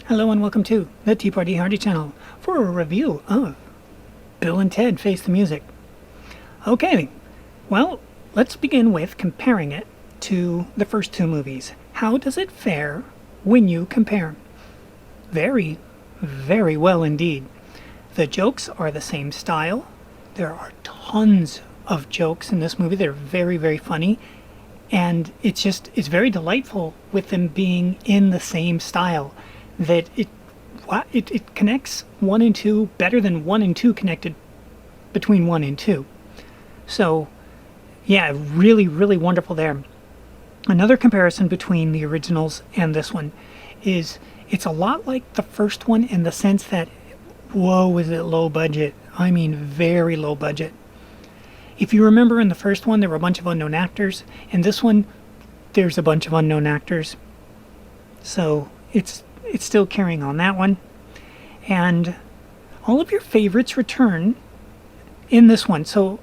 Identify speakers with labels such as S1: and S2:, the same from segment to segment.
S1: Hello and welcome to the Tea Party Hardy channel for a review of Bill and Ted Face the Music. Okay, well, let's begin with comparing it to the first two movies. How does it fare when you compare? Very, very well indeed. The jokes are the same style. There are tons of jokes in this movie. They're very, very funny. And it's very delightful with them being in the same style. That it connects 1 and 2 better than 1 and 2 connected between 1 and 2. So, yeah, really, really wonderful there. Another comparison between the originals and this one is it's a lot like the first one in the sense that, whoa, is it low budget? I mean, very low budget. If you remember in the first one, there were a bunch of unknown actors. In this one, there's a bunch of unknown actors. So, it's still carrying on that one. And all of your favorites return in this one. So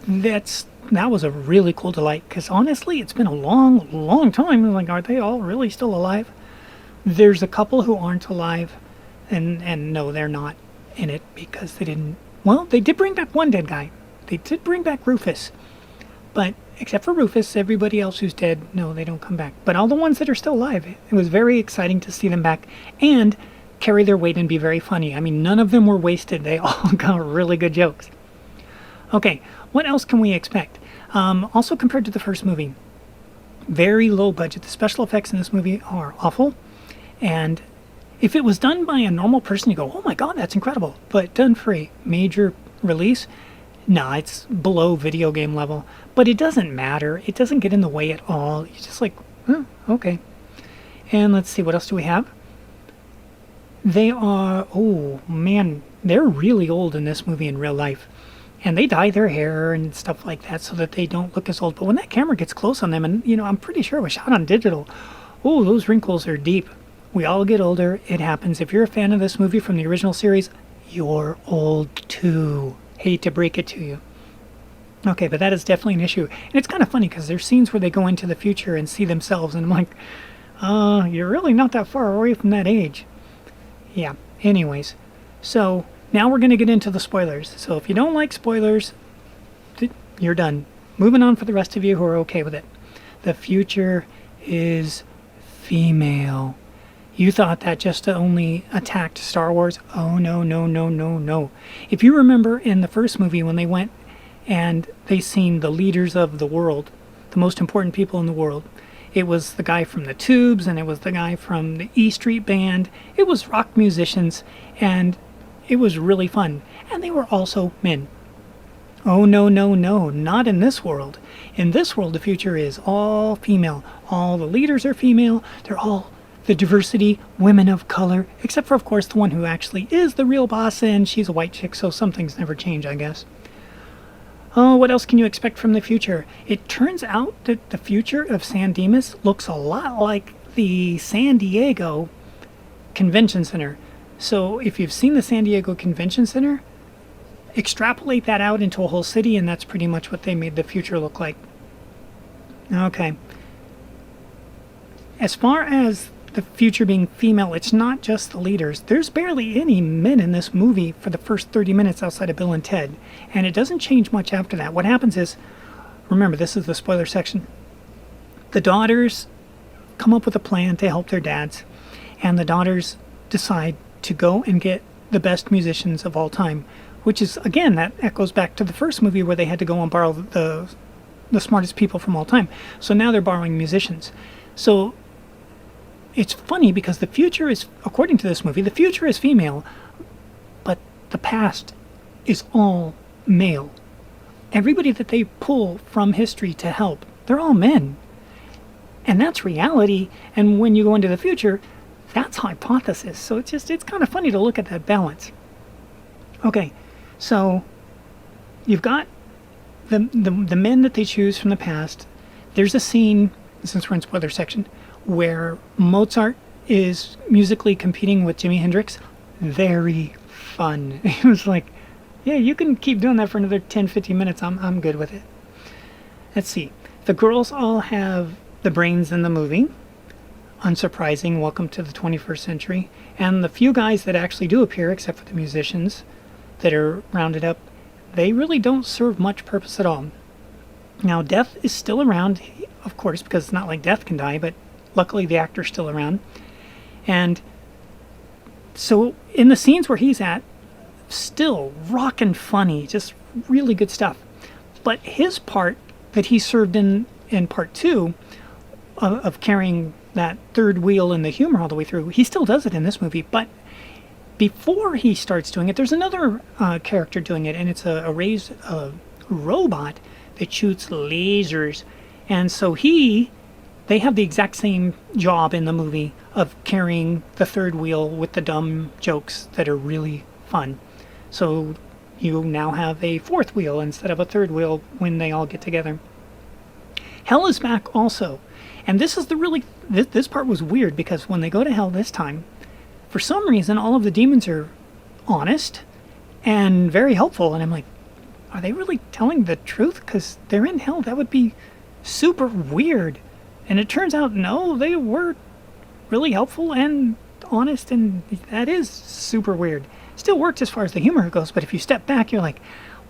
S1: that was a really cool delight, because honestly, it's been a long time. Like, are they all really still alive? There's a couple who aren't alive, and no, they're not in it because they didn't. Well, they did bring back one dead guy. They did bring back Rufus, but except for Rufus, everybody else who's dead, no, they don't come back. But all the ones that are still alive, it was very exciting to see them back and carry their weight and be very funny. I mean, none of them were wasted. They all got really good jokes. Okay, what else can we expect? Also compared to the first movie, very low budget. The special effects in this movie are awful. And if it was done by a normal person, you go, oh my God, that's incredible. But done for a major release, no, it's below video game level. But it doesn't matter. It doesn't get in the way at all. You're just like, okay. And let's see, what else do we have? They are, oh man, they're really old in this movie in real life. And they dye their hair and stuff like that so that they don't look as old. But when that camera gets close on them, and I'm pretty sure it was shot on digital, oh, those wrinkles are deep. We all get older. It happens. If you're a fan of this movie from the original series, you're old too. Hate to break it to you. Okay, but that is definitely an issue. And it's kind of funny because there's scenes where they go into the future and see themselves, and I'm like, you're really not that far away from that age. Yeah, anyways. So, now we're going to get into the spoilers. So if you don't like spoilers, you're done. Moving on for the rest of you who are okay with it. The future is female. You thought that just only attacked Star Wars? Oh, no, no, no, no, no. If you remember in the first movie when they went and they seen the leaders of the world, the most important people in the world, it was the guy from the Tubes and it was the guy from the E Street Band. It was rock musicians, and it was really fun. And they were also men. Oh, no, no, no, not in this world. In this world, the future is all female. All the leaders are female. They're all the diversity, women of color, except for, of course, the one who actually is the real boss, and she's a white chick, so some things never change, I guess. Oh, what else can you expect from the future? It turns out that the future of San Dimas looks a lot like the San Diego Convention Center. So if you've seen the San Diego Convention Center, extrapolate that out into a whole city, and that's pretty much what they made the future look like. Okay. As far as the future being female, it's not just the leaders. There's barely any men in this movie for the first 30 minutes outside of Bill and Ted, and it doesn't change much after that. What happens is, remember, this is the spoiler section, the daughters come up with a plan to help their dads, and the daughters decide to go and get the best musicians of all time, which is, again, that echoes back to the first movie where they had to go and borrow the smartest people from all time. So now they're borrowing musicians. So it's funny because the future is, according to this movie, the future is female, but the past is all male. Everybody that they pull from history to help, they're all men. And that's reality, and when you go into the future, that's hypothesis. So it's kind of funny to look at that balance. Okay, so you've got the men that they choose from the past. There's a scene, since we're in spoiler section, where Mozart is musically competing with Jimi Hendrix. Very fun. It was like, yeah, you can keep doing that for another 10-15 minutes. I'm good with it. Let's see. The girls all have the brains in the movie. unsurprising welcome to the 21st century. And the few guys that actually do appear, except for the musicians that are rounded up, they really don't serve much purpose at all. Now, Death is still around, of course, because it's not like Death can die, but luckily the actor's still around. And so in the scenes where he's at, still rockin' funny, just really good stuff. But his part that he served in part two of carrying that third wheel and the humor all the way through, he still does it in this movie. But before he starts doing it, there's another character doing it, and it's a raised robot that shoots lasers. And so they have the exact same job in the movie of carrying the third wheel with the dumb jokes that are really fun. So you now have a fourth wheel instead of a third wheel when they all get together. Hell is back also. And this is this part was weird, because when they go to hell this time, for some reason all of the demons are honest and very helpful. And I'm like, are they really telling the truth? Because they're in hell. That would be super weird. And it turns out, no, they were really helpful and honest, and that is super weird. Still worked as far as the humor goes, but if you step back, you're like,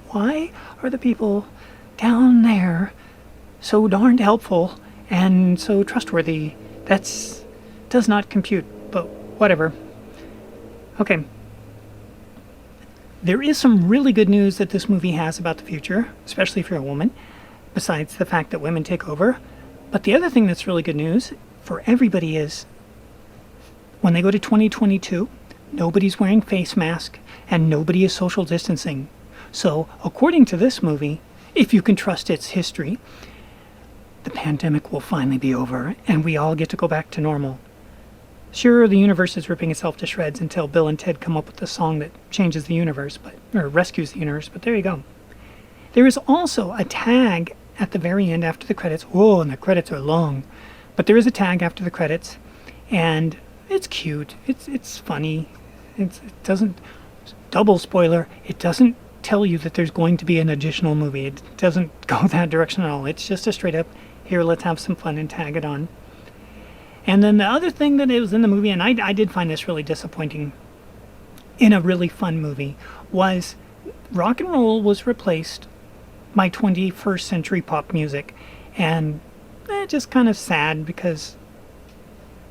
S1: why are the people down there so darned helpful and so trustworthy? Does not compute, but whatever. Okay. There is some really good news that this movie has about the future, especially if you're a woman, besides the fact that women take over. But the other thing that's really good news for everybody is when they go to 2022, nobody's wearing face masks and nobody is social distancing. So, according to this movie, if you can trust its history, the pandemic will finally be over and we all get to go back to normal. Sure, the universe is ripping itself to shreds until Bill and Ted come up with the song that changes the universe, or rescues the universe, but there you go. There is also a tag at the very end after the credits. Whoa, and the credits are long. But there is a tag after the credits, and it's cute. It's funny. It doesn't, double spoiler, it doesn't tell you that there's going to be an additional movie. It doesn't go that direction at all. It's just a straight up, here, let's have some fun and tag it on. And then the other thing that was in the movie, and I did find this really disappointing in a really fun movie, was rock and roll was replaced by 21st century pop music. And just kind of sad, because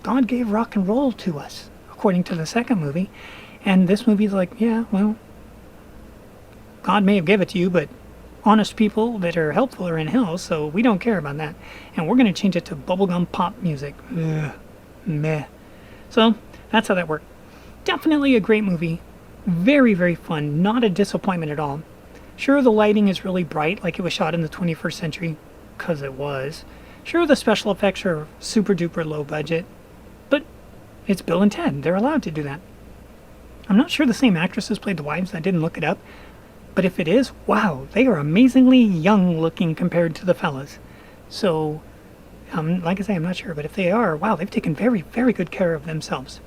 S1: God gave rock and roll to us, according to the second movie. And this movie's like, yeah, well, God may have given it to you, but honest people that are helpful are in hell, so we don't care about that. And we're going to change it to bubblegum pop music. Ugh, meh. So that's how that worked. Definitely a great movie. Very, very fun. Not a disappointment at all. Sure, the lighting is really bright, like it was shot in the 21st century, because it was. Sure, the special effects are super duper low budget, but it's Bill and Ted. They're allowed to do that. I'm not sure the same actresses played the wives. I didn't look it up. But if it is, wow, they are amazingly young looking compared to the fellas. So, like I say, I'm not sure. But if they are, wow, they've taken very, very good care of themselves.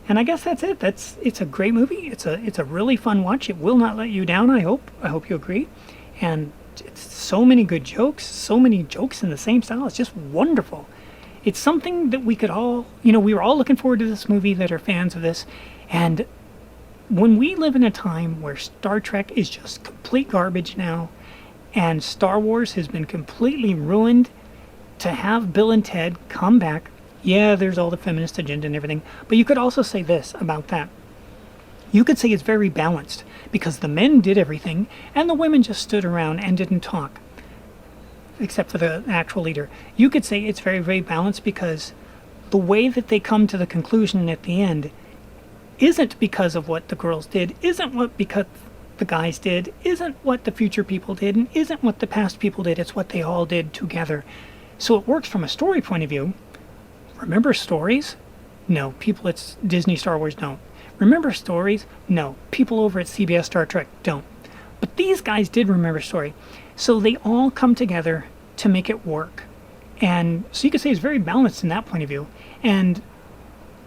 S1: And I guess that's it. It's a great movie. It's a really fun watch. It will not let you down, I hope. I hope you agree. And it's so many good jokes, so many jokes in the same style. It's just wonderful. It's something that we could all, we were all looking forward to this movie that are fans of this. And when we live in a time where Star Trek is just complete garbage now, and Star Wars has been completely ruined, to have Bill and Ted come back, yeah, there's all the feminist agenda and everything, but you could also say this about that. You could say it's very balanced, because the men did everything, and the women just stood around and didn't talk, except for the actual leader. You could say it's very, very balanced, because the way that they come to the conclusion at the end isn't because of what the girls did, isn't what because the guys did, isn't what the future people did, and isn't what the past people did. It's what they all did together. So it works from a story point of view. Remember stories? No, people at Disney Star Wars don't. Remember stories? No, people over at CBS Star Trek don't. But these guys did remember story. So they all come together to make it work. And so you could say it's very balanced in that point of view. And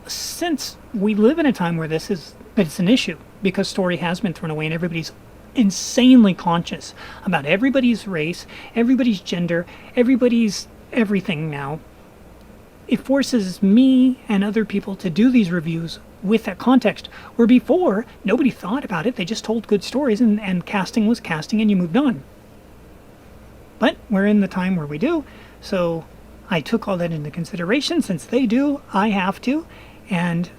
S1: since we live in a time where it's an issue, because story has been thrown away and everybody's insanely conscious about everybody's race, everybody's gender, everybody's everything now, it forces me and other people to do these reviews with that context, where before nobody thought about it, they just told good stories, and casting was casting and you moved on. But we're in the time where we do, so I took all that into consideration. Since they do, I have to, and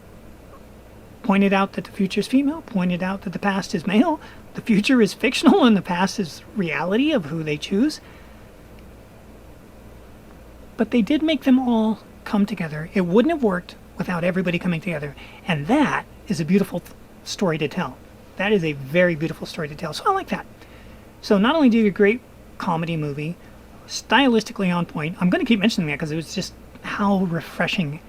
S1: pointed out that the future is female, pointed out that the past is male, the future is fictional, and the past is reality of who they choose. But they did make them all come together. It wouldn't have worked without everybody coming together. And that is a beautiful story to tell. That is a very beautiful story to tell. So I like that. So not only do you get a great comedy movie, stylistically on point, I'm going to keep mentioning that because it was just how refreshing.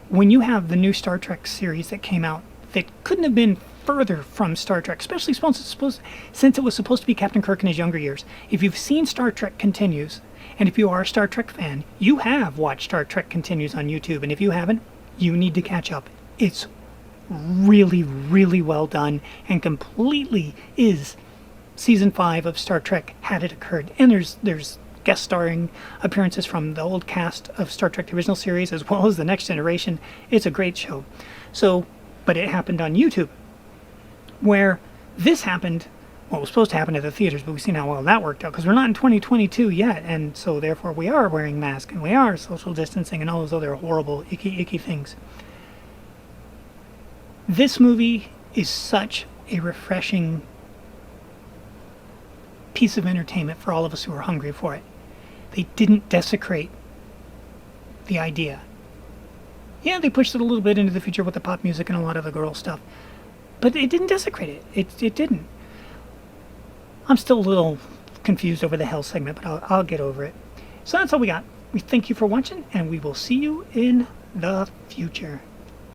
S1: When you have the new Star Trek series that came out that couldn't have been further from Star Trek, especially since it was supposed to be Captain Kirk in his younger years. If you've seen Star Trek Continues, and if you are a Star Trek fan, you have watched Star Trek Continues on YouTube, and if you haven't, you need to catch up. It's really, really well done, and completely is season 5 of Star Trek had it occurred. And there's guest starring appearances from the old cast of Star Trek the original series as well as the Next Generation. It's a great show. So, but it happened on YouTube, where this happened. Well, it was supposed to happen at the theaters, but we've seen how well that worked out, because we're not in 2022 yet, and so therefore we are wearing masks, and we are social distancing, and all those other horrible, icky things. This movie is such a refreshing piece of entertainment for all of us who are hungry for it. They didn't desecrate the idea. Yeah, they pushed it a little bit into the future with the pop music and a lot of the girl stuff, but it didn't desecrate it. It didn't. I'm still a little confused over the hell segment, but I'll get over it. So that's all we got. We thank you for watching, and we will see you in the future.